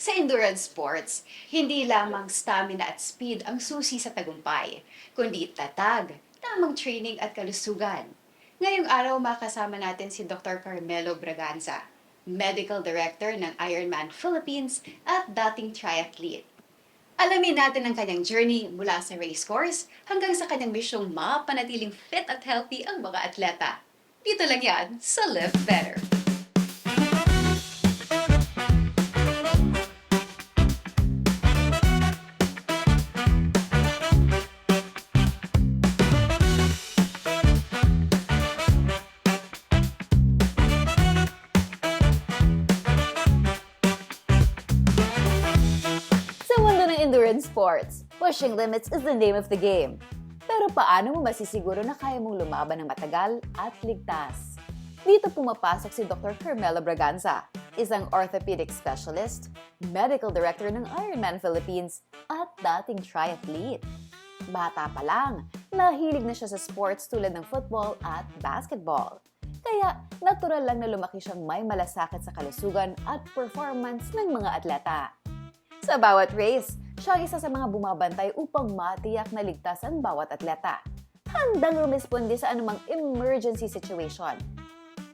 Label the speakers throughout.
Speaker 1: Sa endurance sports, hindi lamang stamina at speed ang susi sa tagumpay, kundi tatag, tamang training at kalusugan. Ngayong araw makasama natin si Dr. Carmelo Braganza, Medical Director ng Ironman Philippines at dating triathlete. Alamin natin ang kanyang journey mula sa race course hanggang sa kanyang misyong mapanatiling fit at healthy ang mga atleta. Dito lang yan sa Live Better.
Speaker 2: Sa mundo ng endurance sports, pushing limits is the name of the game. Pero paano mo masisiguro na kaya mong lumaban ng matagal at ligtas? Dito pumapasok si Dr. Carmelo Braganza, isang orthopedic specialist, medical director ng Ironman Philippines, at dating triathlete. Bata pa lang, nahilig na siya sa sports tulad ng football at basketball. Kaya natural lang na lumaki siyang may malasakit sa kalusugan at performance ng mga atleta. Sa bawat race, siya ang isa sa mga bumabantay upang matiyak na ligtas ang bawat atleta. Handang rumisponde sa anumang emergency situation.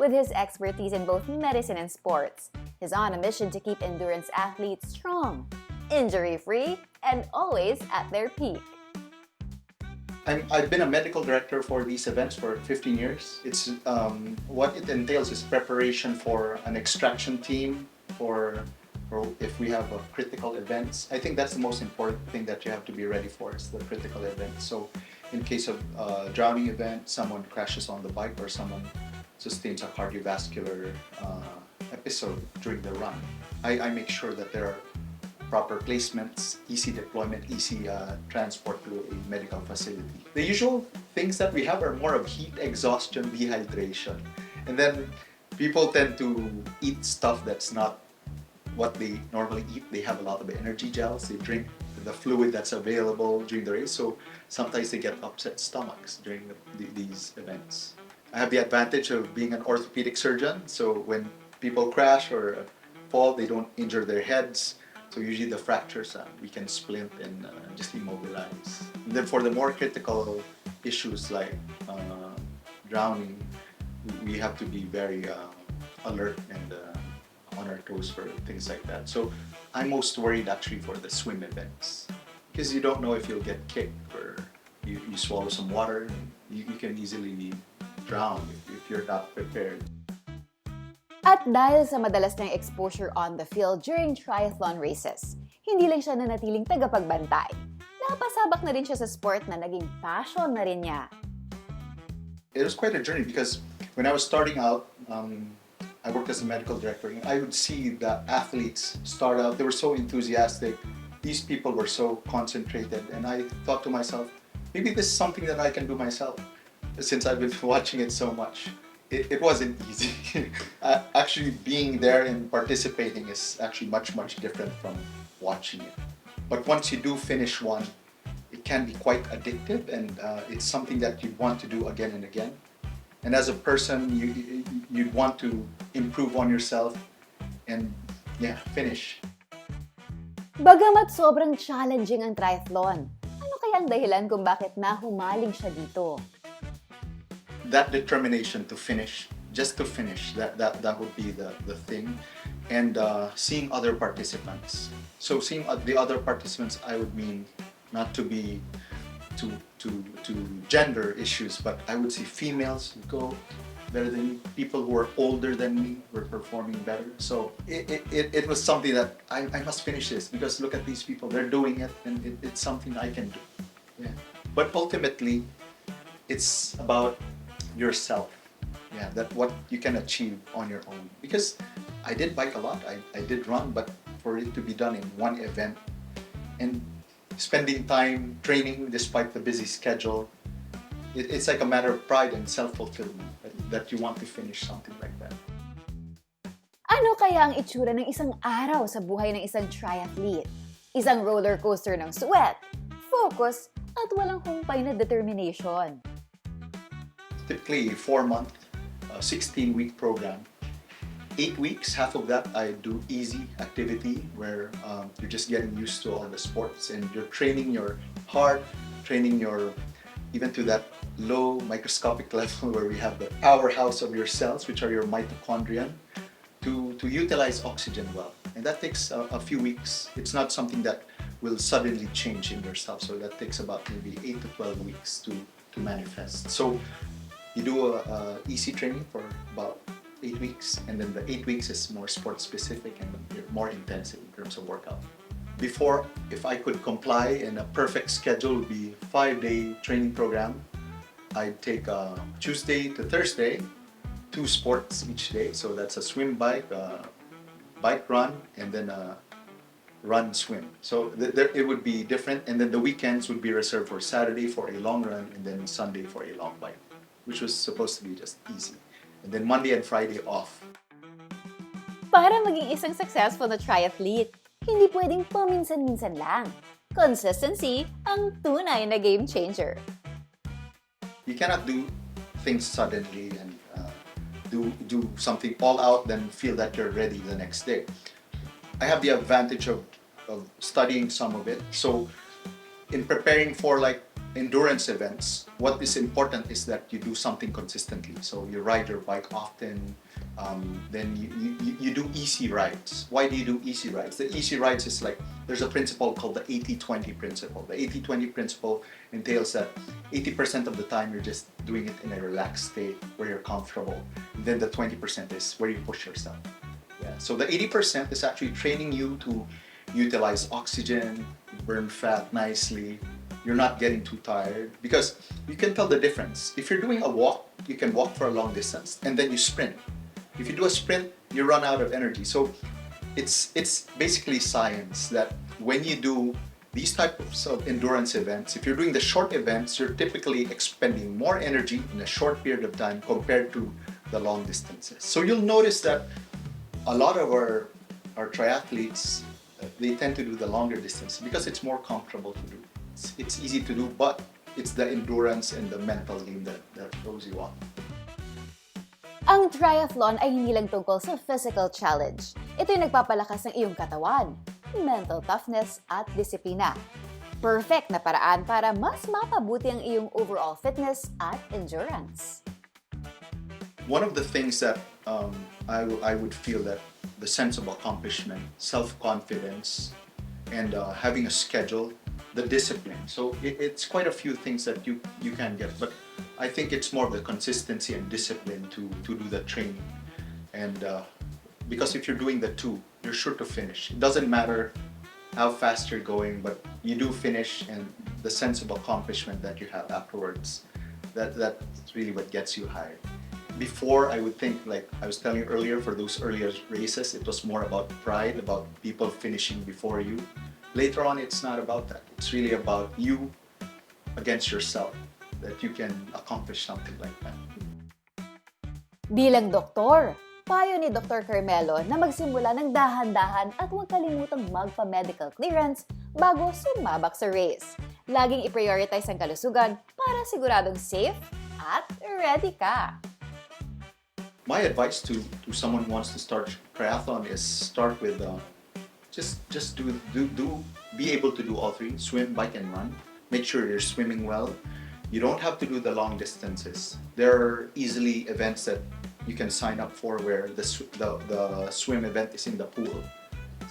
Speaker 2: With his expertise in both medicine and sports, he's on a mission to keep endurance athletes strong, injury-free, and always at their peak.
Speaker 3: I've been a medical director for these events for 15 years. It's what it entails is preparation for an extraction team, for if we have critical events. I think that's the most important thing that you have to be ready for is the critical events. So in case of drowning event, someone crashes on the bike or someone sustains a cardiovascular episode during the run, I make sure that there are proper placements, easy deployment, easy transport to a medical facility. The usual things that we have are more of heat exhaustion, dehydration. And then people tend to eat stuff that's not what they normally eat. They have a lot of energy gels, they drink the fluid that's available during the race, so sometimes they get upset stomachs during these events. I have the advantage of being an orthopedic surgeon, so when people crash or fall, they don't injure their heads. So usually the fractures, we can splint and just immobilize. And then for the more critical issues like drowning, we have to be very alert and on our toes for things like that. So I'm most worried actually for the swim events because you don't know if you'll get kicked or you swallow some water. You can easily drown if you're not prepared.
Speaker 2: At dahil sa madalas niyang exposure on the field during triathlon races, hindi lang siya nanatiling tagapagbantay. Napasabak na rin siya sa sport na naging passion na rin niya.
Speaker 3: It was quite a journey because when I was starting out, I worked as a medical director, and I would see the athletes start out, they were so enthusiastic, these people were so concentrated, and I thought to myself, maybe this is something that I can do myself, since I've been watching it so much. It wasn't easy. Actually being there and participating is actually much different from watching it. But once you do finish one, it can be quite addictive, and it's something that you want to do again and again. And as a person, you'd want to improve on yourself and finish.
Speaker 2: Bagamat sobrang challenging ang triathlon, ano kaya ang dahilan kung bakit nahumaling siya dito?
Speaker 3: That determination to finish, just to finish, that would be the thing. And seeing other participants. So seeing the other participants, I would mean not to be to gender issues, but I would see females go better than me, people who are older than me were performing better. So it was something that I must finish this because look at these people, they're doing it, and it's something I can do. Yeah. But ultimately, it's about yourself. Yeah, that what you can achieve on your own. Because I did bike a lot, I did run, but for it to be done in one event and spending time training despite the busy schedule, it's like a matter of pride and self-fulfillment that you want to finish something like that.
Speaker 2: Ano kaya ang itsura ng isang araw sa buhay ng isang triathlete? Isang roller coaster ng sweat, focus, at walang humpay na determination.
Speaker 3: Typically a 4-month, 16-week program. 8 weeks, half of that I do easy activity where you're just getting used to all the sports and you're training your heart, training your even to that low microscopic level where we have the powerhouse of your cells, which are your mitochondria, to utilize oxygen well. And that takes a few weeks. It's not something that will suddenly change in yourself. So that takes about maybe 8 to 12 weeks to manifest. So you do a easy training for about 8 weeks, and then the 8 weeks is more sport specific and more intensive in terms of workout. Before, if I could comply and a perfect schedule would be 5-day training program, I'd take Tuesday to Thursday, 2 sports each day. So that's a swim bike, bike run, and then a run swim. So it would be different, and then the weekends would be reserved for Saturday for a long run and then Sunday for a long bike, which was supposed to be just easy. And then Monday and Friday off.
Speaker 2: Para maging isang successful na triathlete, hindi pwedeng paminsan-minsan lang. Consistency ang tunay na game changer.
Speaker 3: You cannot do things suddenly and do something all out then feel that you're ready the next day. I have the advantage of studying some of it. So in preparing for like endurance events, what is important is that you do something consistently. So you ride your bike often, then you do easy rides. Why do you do easy rides? The easy rides is like, there's a principle called the 80-20 principle. The 80-20 principle entails that 80% of the time you're just doing it in a relaxed state where you're comfortable. And then the 20% is where you push yourself. Yeah. So the 80% is actually training you to utilize oxygen, burn fat nicely. You're not getting too tired because you can tell the difference. If you're doing a walk, you can walk for a long distance and then you sprint. If you do a sprint, you run out of energy. So it's basically science that when you do these types of endurance events, if you're doing the short events, you're typically expending more energy in a short period of time compared to the long distances. So you'll notice that a lot of our triathletes, they tend to do the longer distance because it's more comfortable to do. It's easy to do, but it's the endurance and the mental game that throws you off.
Speaker 2: Ang triathlon ay hindi lang tungkol sa physical challenge. Ito'y nagpapalakas ng iyong katawan, mental toughness at disiplina. Perfect na paraan para mas mapabuti ang iyong overall fitness at endurance.
Speaker 3: One of the things that I would feel that the sense of accomplishment, self-confidence, and having a schedule, the discipline. So it's quite a few things that you can get, but I think it's more of the consistency and discipline to do the training. And because if you're doing the two, you're sure to finish. It doesn't matter how fast you're going, but you do finish, and the sense of accomplishment that you have afterwards, that's really what gets you hired. Before, I would think, like I was telling you earlier, for those earlier races, it was more about pride, about people finishing before you. Later on, it's not about that. It's really about you against yourself, that you can accomplish something like that.
Speaker 2: Bilang doktor, payo ni Dr. Carmelo na magsimula ng dahan-dahan at huwag kalimutang magpa-medical clearance bago sumabak sa race. Laging i-prioritize ang kalusugan para siguradong safe at ready ka.
Speaker 3: My advice to someone who wants to start triathlon is start with just be able to do all three: swim, bike, and run. Make sure you're swimming well. You don't have to do the long distances. There are easily events that you can sign up for where the swim event is in the pool.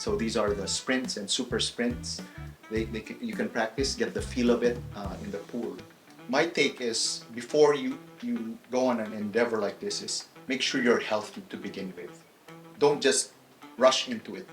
Speaker 3: So these are the sprints and super sprints. You can practice, get the feel of it in the pool. My take is, before you go on an endeavor like this, is make sure you're healthy to begin with. Don't just rush into it.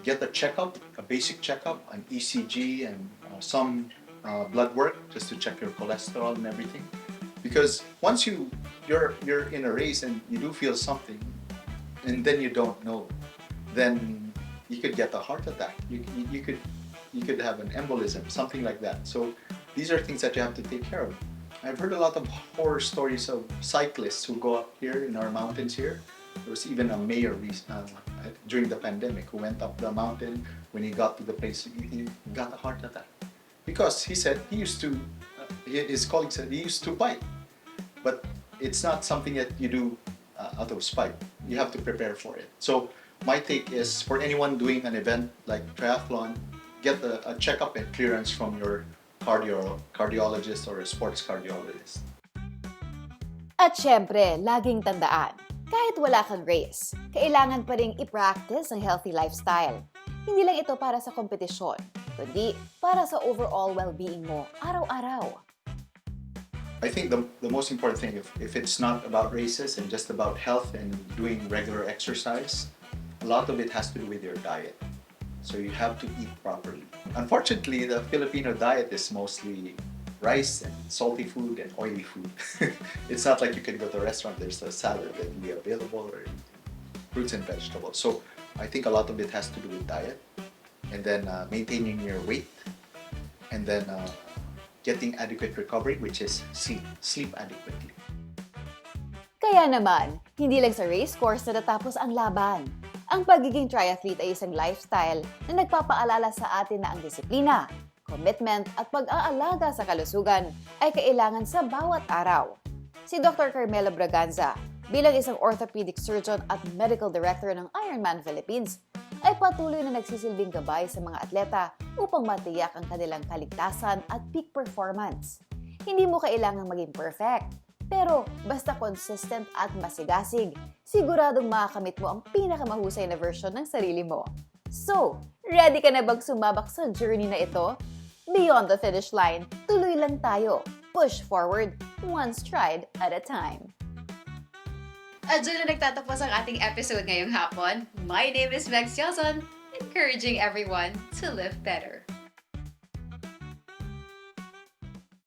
Speaker 3: Get a checkup, a basic checkup, an ECG, and some blood work just to check your cholesterol and everything. Because once you're in a race and you do feel something, and then you don't know, then you could get a heart attack. You could have an embolism, something like that. So these are things that you have to take care of. I've heard a lot of horror stories of cyclists who go up here in our mountains here. There was even a mayor during the pandemic who went up the mountain. When he got to the place, he got a heart attack. Because he said his colleague said he used to bike. But it's not something that you do out of spite. you have to prepare for it. So my take is for anyone doing an event like triathlon, get a checkup and clearance from your cardiologist or a sports cardiologist.
Speaker 2: At syempre, laging tandaan, kahit wala kang race, kailangan pa rin i-practice ang healthy lifestyle. Hindi lang ito para sa kompetisyon, kundi para sa overall well-being mo araw-araw.
Speaker 3: I think the most important thing, if it's not about races and just about health and doing regular exercise, a lot of it has to do with your diet. So you have to eat properly. Unfortunately, the Filipino diet is mostly rice and salty food and oily food. It's not like you can go to a restaurant, there's a salad that will be available or fruits and vegetables. So I think a lot of it has to do with diet and then maintaining your weight and then getting adequate recovery, which is sleep adequately.
Speaker 2: Kaya naman, hindi lang sa race course na natapos ang laban. Ang pagiging triathlete ay isang lifestyle na nagpapaalala sa atin na ang disiplina, commitment at pag-aalaga sa kalusugan ay kailangan sa bawat araw. Si Dr. Carmelo Baraganza, bilang isang orthopedic surgeon at medical director ng Ironman Philippines, ay patuloy na nagsisilbing gabay sa mga atleta upang matiyak ang kanilang kaligtasan at peak performance. Hindi mo kailangang maging perfect, pero basta consistent at masigasig, siguradong makakamit mo ang pinakamahusay na version ng sarili mo. So, ready ka na bang sumabak sa journey na ito? Beyond the finish line, tuloy lang tayo. Push forward, one stride at a time.
Speaker 1: At dyan na nagtatapos ang ating episode ngayong hapon. My name is Megs Johnson, encouraging everyone to live better.